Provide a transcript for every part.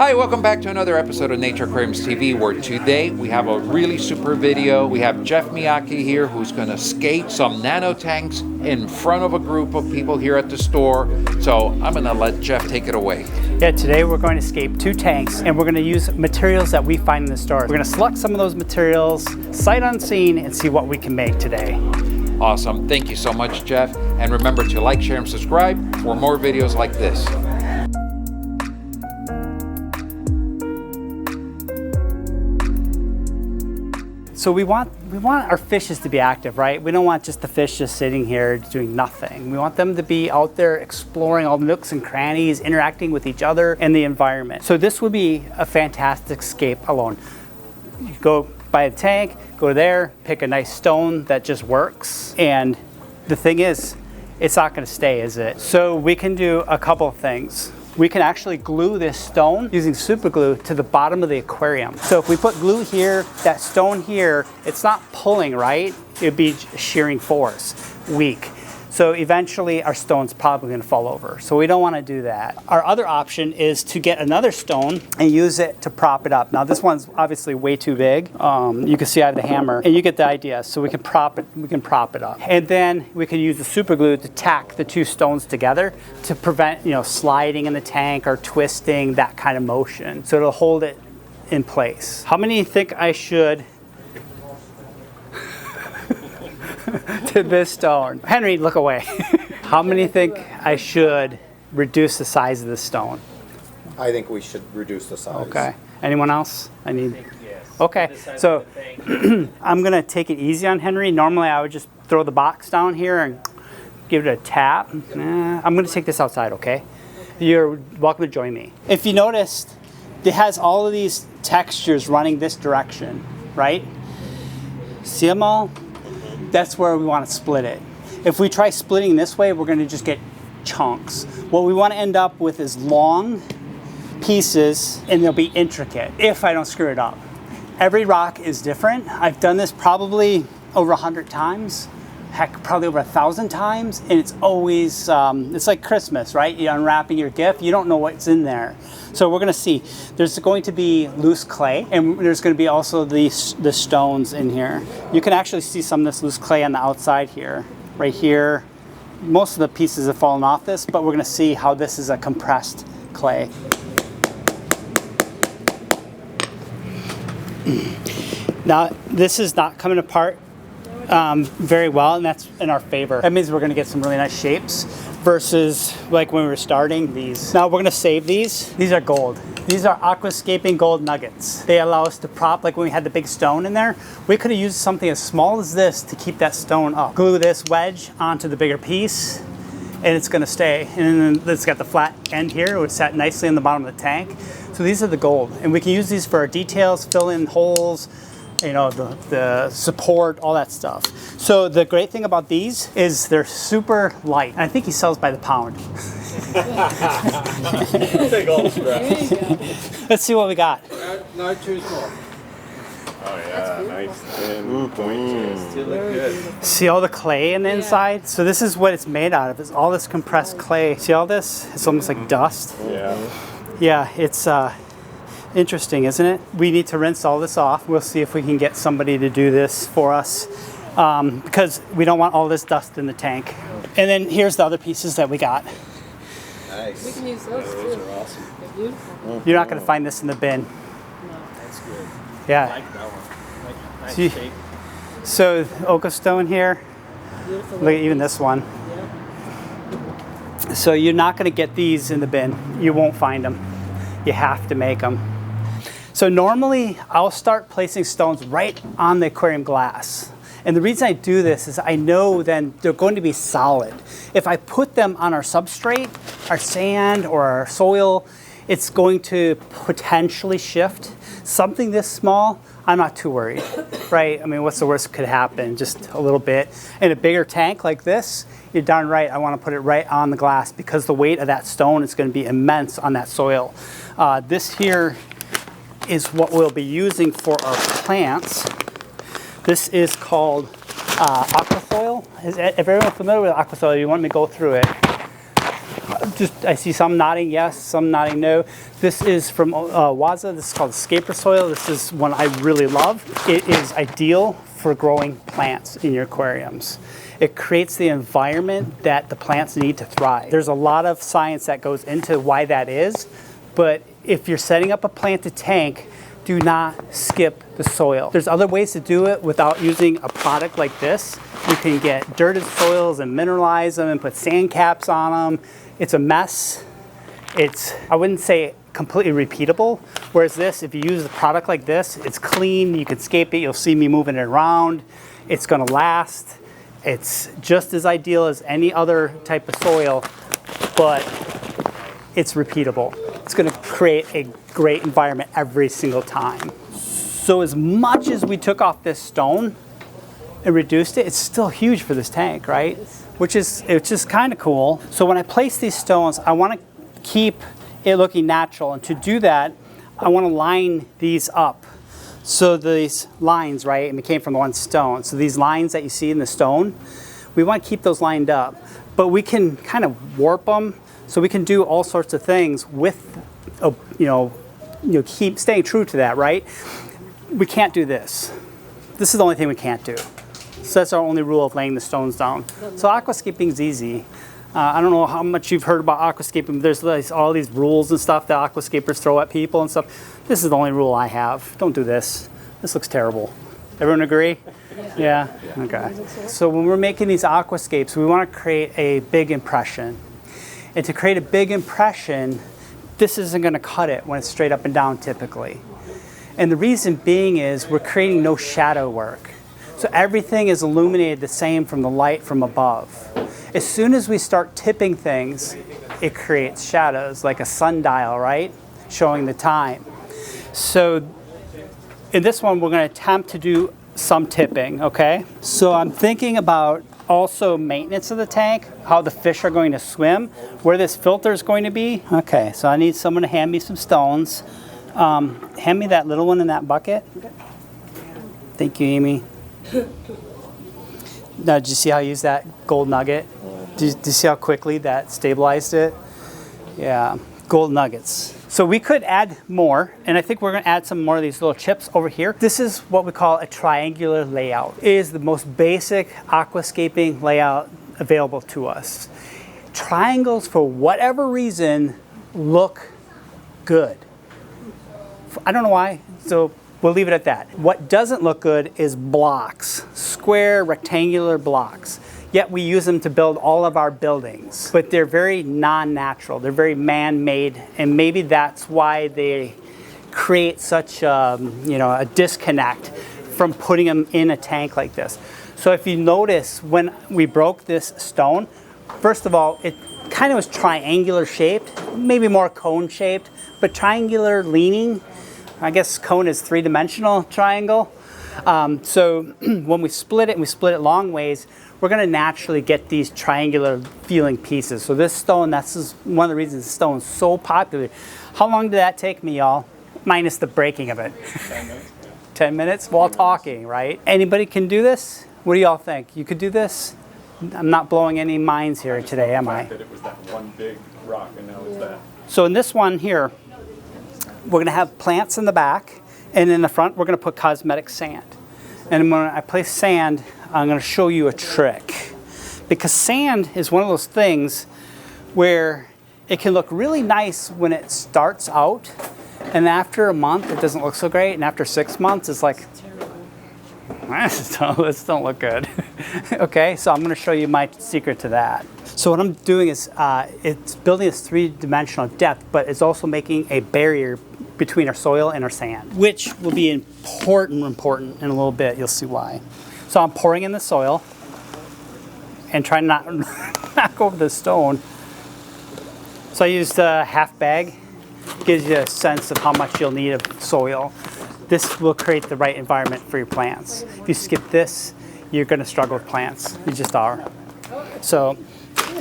Hi, welcome back to another episode of Nature Aquariums TV, where today we have a really super video. We have Jeff Miyake here, who's going to skate some nano tanks in front of a group of people here at the store. So I'm going to let Jeff take it away. Yeah, today we're going to scape 2 tanks, and we're going to use materials that we find in the store. We're going to select some of those materials, sight unseen, and see what we can make today. Awesome. Thank you so much, Jeff. And remember to like, share, and subscribe for more videos like this. So we want our fishes to be active, right? We don't want just the fish just sitting here doing nothing. We want them to be out there exploring all the nooks and crannies, interacting with each other and the environment. So this would be a fantastic scape alone. You go by the tank, go there, pick a nice stone that just works. And the thing is, it's not gonna stay, is it? So we can do a couple of things. We can actually glue this stone using super glue to the bottom of the aquarium. So if we put glue here, that stone here, it's not pulling, right? It'd be shearing force, weak. So eventually our stone's probably gonna fall over. So we don't wanna do that. Our other option is to get another stone and use it to prop it up. Now this one's obviously way too big. You can see I have the hammer, and you get the idea. So we can prop it up. And then we can use the super glue to tack the 2 stones together to prevent, sliding in the tank or twisting, that kind of motion. So it'll hold it in place. How many think I should to this stone? Henry, look away. How many think I should reduce the size of the stone? I think we should reduce the size. Okay. Anyone else? Yes. Okay. So I'm gonna take it easy on Henry. Normally I would just throw the box down here and give it a tap. I'm gonna take this outside, okay? You're welcome to join me. If you noticed, it has all of these textures running this direction, right? See them all? That's where we want to split it. If we try splitting this way, we're going to just get chunks. What we want to end up with is long pieces, and they'll be intricate if I don't screw it up. Every rock is different. I've done this probably over 100 times. Heck, probably over 1,000 times, and it's always, it's like Christmas, right? You're unwrapping your gift, you don't know what's in there. So we're gonna see, there's going to be loose clay, and there's gonna be also the stones in here. You can actually see some of this loose clay on the outside here, right here. Most of the pieces have fallen off this, but we're gonna see how this is a compressed clay. Now, this is not coming apart very well, and that's in our favor. That means we're going to get some really nice shapes versus like when we were starting these. Now we're going to save these. These are gold. These are Aquascaping gold nuggets. They allow us to prop, like when we had the big stone in there, we could have used something as small as this to keep that stone up. Glue this wedge onto the bigger piece, and it's going to stay. And then it's got the flat end here, which sat nicely in the bottom of the tank. So these are the gold, and we can use these for our details, fill in holes, the support, all that stuff. So the great thing about these is they're super light. And I think he sells by the pound. Take all the breath. Let's see what we got. Not too small. Oh yeah, nice thin points. Still look good. See all the clay in the inside? So this is what it's made out of. It's all this compressed clay. See all this? It's almost like dust. Yeah. Yeah, it's interesting, isn't it? We need to rinse all this off. We'll see if we can get somebody to do this for us because we don't want all this dust in the tank. And then here's the other pieces that we got. Nice. We can use those too. Those are awesome. They're beautiful. You're not going to find this in the bin. No. That's good. Yeah. I like that one. Nice See, shape. so Oka stone here. Beautiful. Look at even this one. Yeah. So you're not going to get these in the bin. You won't find them. You have to make them. So normally I'll start placing stones right on the aquarium glass. And the reason I do this is I know then they're going to be solid. If I put them on our substrate, our sand or our soil, it's going to potentially shift. Something this small, I'm not too worried, right? I mean, what's the worst that could happen? Just a little bit. In a bigger tank like this, you're darn right, I want to put it right on the glass because the weight of that stone is going to be immense on that soil. This here is what we'll be using for our plants. This is called aquasoil. Is everyone familiar with aquasoil? You want me to go through it? Just, I see some nodding yes, some nodding no. This is from Waza. This is called Scaper soil. This is one I really love. It is ideal for growing plants in your aquariums. It creates the environment that the plants need to thrive. There's a lot of science that goes into why that is, but if you're setting up a planted tank, do not skip the soil. There's other ways to do it without using a product like this. You can get dirted soils and mineralize them and put sand caps on them. It's a mess. It's, I wouldn't say completely repeatable. Whereas this, if you use a product like this, it's clean, you can scape it, you'll see me moving it around. It's gonna last. It's just as ideal as any other type of soil, but it's repeatable. It's gonna create a great environment every single time. So as much as we took off this stone and reduced it, it's still huge for this tank, right? It's just kind of cool. So when I place these stones, I want to keep it looking natural. And to do that, I want to line these up. So these lines, right, and it came from one stone. So these lines that you see in the stone, we want to keep those lined up. But we can kind of warp them, so we can do all sorts of things with, keep staying true to that, right? We can't do this. This is the only thing we can't do. So that's our only rule of laying the stones down. So aquascaping is easy. I don't know how much you've heard about aquascaping. There's all these rules and stuff that aquascapers throw at people and stuff. This is the only rule I have. Don't do this. This looks terrible. Everyone agree? Yeah? Okay. So when we're making these aquascapes, we want to create a big impression. And to create a big impression, this isn't going to cut it when it's straight up and down typically. And the reason being is we're creating no shadow work. So everything is illuminated the same from the light from above. As soon as we start tipping things, it creates shadows, like a sundial, right? Showing the time. So in this one, we're going to attempt to do some tipping, okay? So I'm thinking about also maintenance of the tank, how the fish are going to swim, where this filter is going to be. Okay, so I need someone to hand me some stones. Hand me that little one in that bucket. Thank you, Amy. Now, did you see how I used that gold nugget? Did you see how quickly that stabilized it? Yeah, gold nuggets. So we could add more, and I think we're going to add some more of these little chips over here. This is what we call a triangular layout. It is the most basic aquascaping layout available to us. Triangles, for whatever reason, look good. I don't know why, so we'll leave it at that. What doesn't look good is blocks, square, rectangular blocks. Yet we use them to build all of our buildings. But they're very non-natural, they're very man-made, and maybe that's why they create such a disconnect from putting them in a tank like this. So if you notice, when we broke this stone, first of all, it kind of was triangular shaped, maybe more cone shaped, but triangular leaning. I guess cone is three-dimensional triangle. So when we split it, and we split it long ways, we're going to naturally get these triangular feeling pieces. So this stone, that's one of the reasons this stone is so popular. How long did that take me, y'all? Minus the breaking of it. 10 minutes. 10 minutes while talking, right? Anybody can do this? What do y'all think? You could do this? I'm not blowing any minds here today, am I? That it was that one big rock, and now it's that. So in this one here, we're going to have plants in the back, and in the front we're going to put cosmetic sand. And when I place sand, I'm going to show you a trick. Because sand is one of those things where it can look really nice when it starts out, and after a month it doesn't look so great, and after 6 months it's like, this don't look good. Okay, so I'm going to show you my secret to that. So what I'm doing is it's building this three-dimensional depth, but it's also making a barrier between our soil and our sand, which will be important in a little bit. You'll see why. So I'm pouring in the soil and trying not to knock over the stone. So I used a half bag. Gives you a sense of how much you'll need of soil. This will create the right environment for your plants. If you skip this, you're going to struggle with plants. You just are. So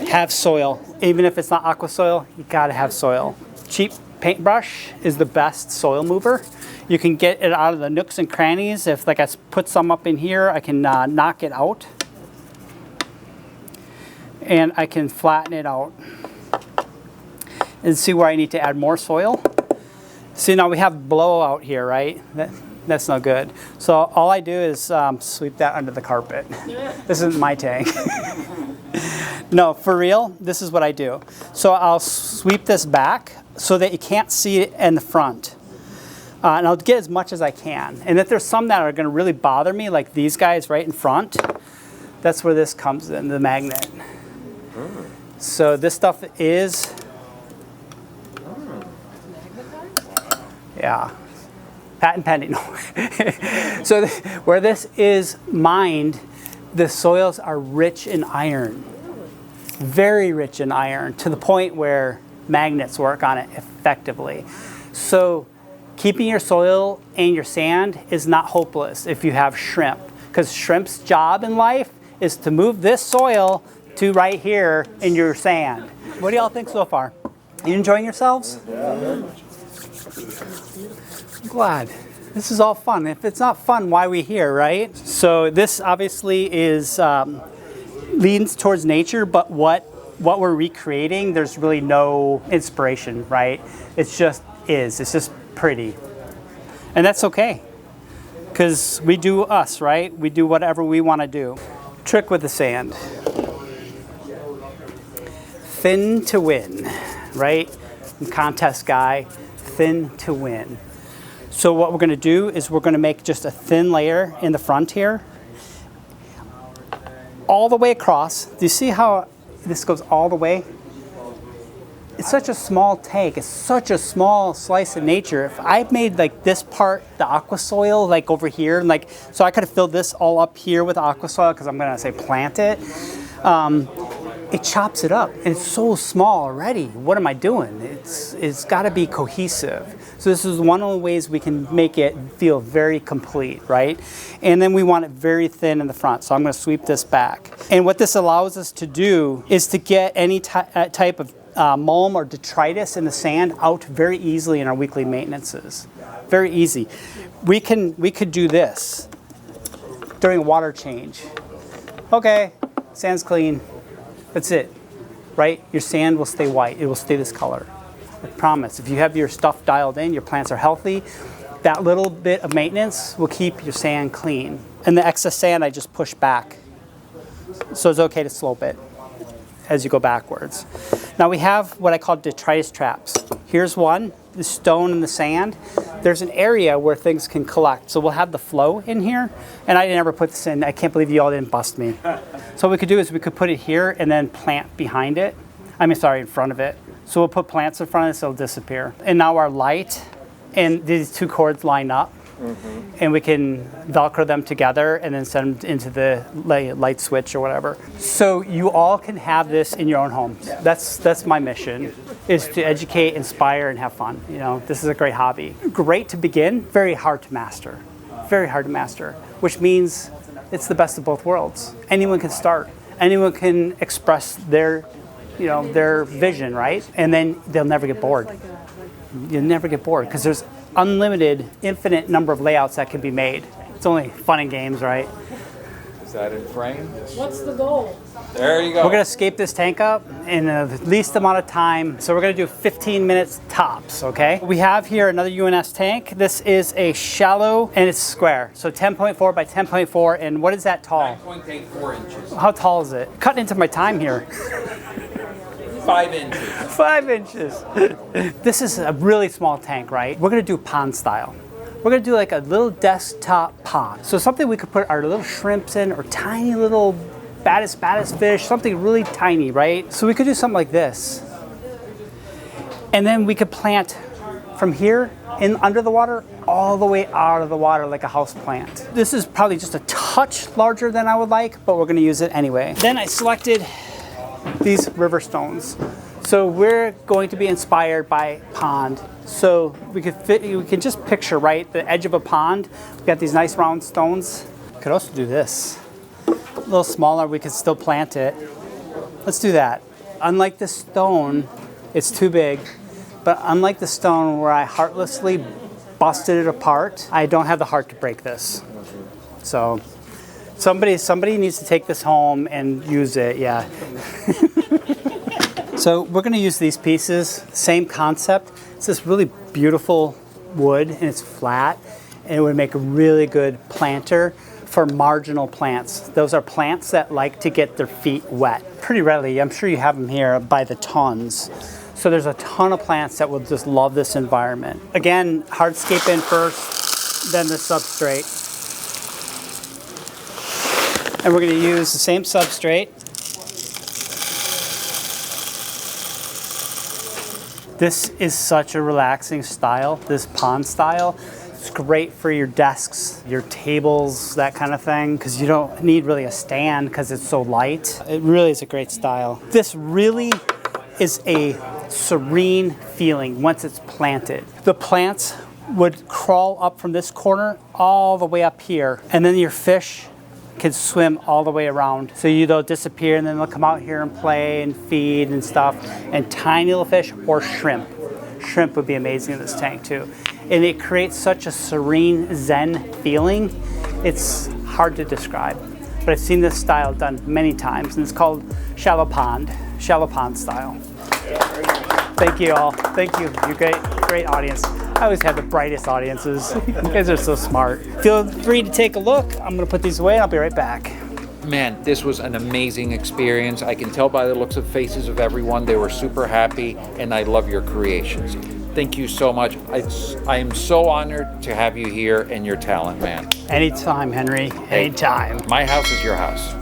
have soil. Even if it's not aqua soil, you got to have soil. Cheap paintbrush is the best soil mover. You can get it out of the nooks and crannies. If like I put some up in here, I can knock it out. And I can flatten it out. and see where I need to add more soil. See, now we have blowout here, right? That's no good. So all I do is sweep that under the carpet. This isn't my tank. No, for real, this is what I do. So I'll sweep this back so that you can't see it in the front. And I'll get as much as I can. And if there's some that are gonna really bother me, like these guys right in front, that's where this comes in, the magnet. So this stuff is, yeah, patent pending. So where this is mined, the soils are rich in iron, very rich in iron, to the point where magnets work on it effectively. So keeping your soil and your sand is not hopeless if you have shrimp, because shrimp's job in life is to move this soil to right here in your sand. What do y'all think so far? Are you enjoying yourselves? Yeah. I'm glad. This is all fun. If it's not fun, why are we here, right? So this obviously is leans towards nature, but what we're recreating, there's really no inspiration, right? It's just pretty. And that's okay, because we do us, right? We do whatever we want to do. Trick with the sand. Thin to win, right? Contest guy, thin to win. So what we're going to do is we're going to make just a thin layer in the front here, all the way across. Do you see how this goes all the way? It's such a small tank. It's such a small slice of nature. If I made like this part, the aqua soil, like over here, and like, so I could have filled this all up here with aqua soil, because I'm going to say plant it. It chops it up, and it's so small already. What am I doing? It's got to be cohesive. So this is one of the ways we can make it feel very complete, right? And then we want it very thin in the front. So I'm going to sweep this back. And what this allows us to do is to get any type of mulm or detritus in the sand out very easily in our weekly maintenances. Very easy. We could do this during a water change. Okay, sand's clean. That's it, right? Your sand will stay white. It will stay this color. I promise. If you have your stuff dialed in, your plants are healthy, that little bit of maintenance will keep your sand clean. And the excess sand I just push back. So it's okay to slope it as you go backwards. Now we have what I call detritus traps. Here's one, the stone and the sand. There's an area where things can collect. So we'll have the flow in here. And I never put this in. I can't believe you all didn't bust me. So what we could do is we could put it here and then plant behind it. In front of it. So we'll put plants in front of it so it'll disappear. And now our light and these two cords line up. And we can Velcro them together and then send them into the light switch or whatever. So you all can have this in your own home. That's my mission, is to educate, inspire, and have fun. You know, this is a great hobby. Great to begin, very hard to master. Very hard to master, which means it's the best of both worlds. Anyone can start. Anyone can express their vision, right? And then they'll never get bored. You'll never get bored, because there's unlimited, infinite number of layouts that can be made. It's only fun and games, right? Is that in frame? What's the goal? There you go. We're gonna scape this tank up in the least amount of time. So we're gonna do 15 minutes tops, okay? We have here another UNS tank. This is a shallow, and it's square. So 10.4 by 10.4, and what is that tall? 9.84 inches. How tall is it? Cutting into my time here. 5 inches. 5 inches. This is a really small tank, right? We're gonna do pond style. We're gonna do like a little desktop pond. So something we could put our little shrimps in, or tiny little baddest fish, something really tiny, right? So we could do something like this. And then we could plant from here in under the water all the way out of the water like a house plant. This is probably just a touch larger than I would like, but we're gonna use it anyway. Then I selected these river stones. So we're going to be inspired by pond. So we can just picture, right, the edge of a pond. We've got these nice round stones. We could also do this. A little smaller, we could still plant it. Let's do that. Unlike the stone, it's too big, but unlike the stone where I heartlessly busted it apart, I don't have the heart to break this. So somebody needs to take this home and use it, yeah. So we're going to use these pieces, same concept. It's this really beautiful wood and it's flat, and it would make a really good planter for marginal plants. Those are plants that like to get their feet wet pretty readily. I'm sure you have them here by the tons. So there's a ton of plants that will just love this environment. Again, hardscape in first, then the substrate. And we're going to use the same substrate. This is such a relaxing style, this pond style. It's great for your desks, your tables, that kind of thing, because you don't need really a stand because it's so light. It really is a great style. This really is a serene feeling once it's planted. The plants would crawl up from this corner all the way up here, and then your fish can swim all the way around. So they'll disappear and then they'll come out here and play and feed and stuff. And tiny little fish or shrimp. Shrimp would be amazing in this tank too. And it creates such a serene Zen feeling. It's hard to describe. But I've seen this style done many times, and it's called shallow pond style. Thank you all. Thank you. You're great audience. I always have the brightest audiences. You guys are so smart. Feel free to take a look. I'm gonna put these away and I'll be right back. Man, this was an amazing experience. I can tell by the looks of faces of everyone, they were super happy, and I love your creations. Thank you so much. I am so honored to have you here and your talent, man. Anytime, Henry. Anytime. My house is your house.